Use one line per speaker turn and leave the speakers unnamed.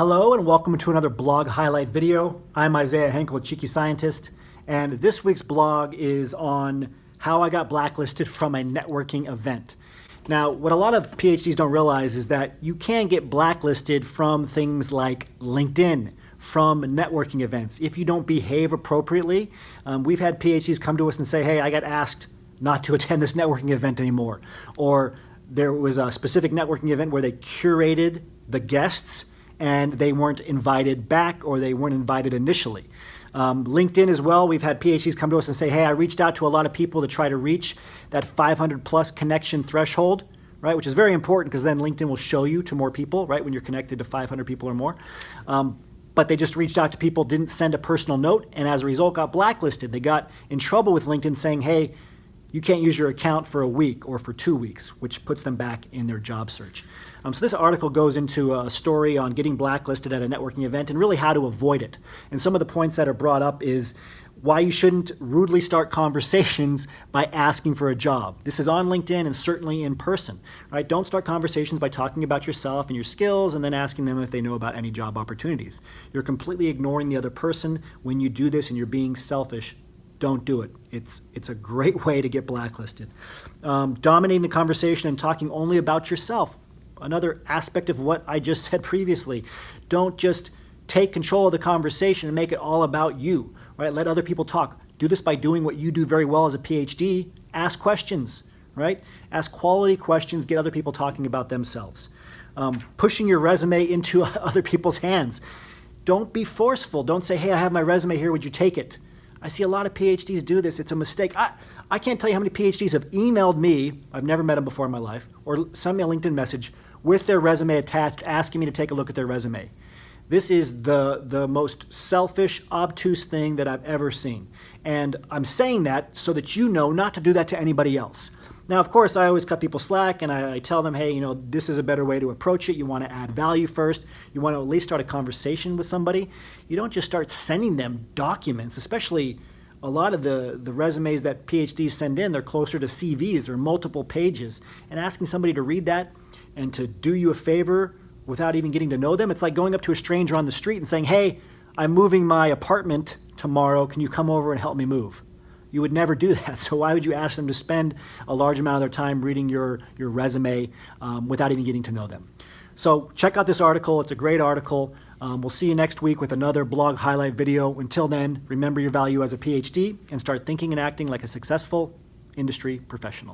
Hello and welcome to another blog highlight video. I'm Isaiah Henkel, Cheeky Scientist, and this week's blog is on how I got blacklisted from a networking event. Now, what a lot of PhDs don't realize is that you can get blacklisted from things like LinkedIn, from networking events, if you don't behave appropriately. We've had PhDs come to us and say, hey, I got asked not to attend this networking event anymore. Or there was a specific networking event where they curated the guests and they weren't invited back, or they weren't invited initially. LinkedIn as well, we've had PhDs come to us and say, hey, I reached out to a lot of people to try to reach that 500 plus connection threshold, right? Which is very important because then LinkedIn will show you to more people, right? When you're connected to 500 people or more. But they just reached out to people, didn't send a personal note, and as a result got blacklisted. They got in trouble with LinkedIn saying, hey, you can't use your account for a week or for 2 weeks, which puts them back in their job search. So this article goes into a story on getting blacklisted at a networking event and really how to avoid it. And some of the points that are brought up is why you shouldn't rudely start conversations by asking for a job. This is on LinkedIn and certainly in person, right? Don't start conversations by talking about yourself and your skills and then asking them if they know about any job opportunities. You're completely ignoring the other person when you do this, and you're being selfish. Don't do it. It's a great way to get blacklisted. Dominating the conversation and talking only about yourself. Another aspect of what I just said previously. Don't just take control of the conversation and make it all about you, right? Let other people talk. Do this by doing what you do very well as a PhD. Ask questions, right? Ask quality questions, get other people talking about themselves. Pushing your resume into other people's hands. Don't be forceful. Don't say, hey, I have my resume here, would you take it? I see a lot of PhDs do this. It's a mistake. I can't tell you how many PhDs have emailed me, I've never met them before in my life, or sent me a LinkedIn message with their resume attached, asking me to take a look at their resume. This is the most selfish, obtuse thing that I've ever seen. And I'm saying that so that you know not to do that to anybody else. Now, of course, I always cut people slack, and I tell them, hey, this is a better way to approach it. You want to add value first. You want to at least start a conversation with somebody. You don't just start sending them documents, especially a lot of the resumes that PhDs send in, they're closer to CVs. They're multiple pages. And asking somebody to read that and to do you a favor without even getting to know them, it's like going up to a stranger on the street and saying, hey, I'm moving my apartment tomorrow. Can you come over and help me move? You would never do that. So why would you ask them to spend a large amount of their time reading your resume without even getting to know them? So check out this article. It's a great article. We'll see you next week with another blog highlight video. Until then, remember your value as a PhD and start thinking and acting like a successful industry professional.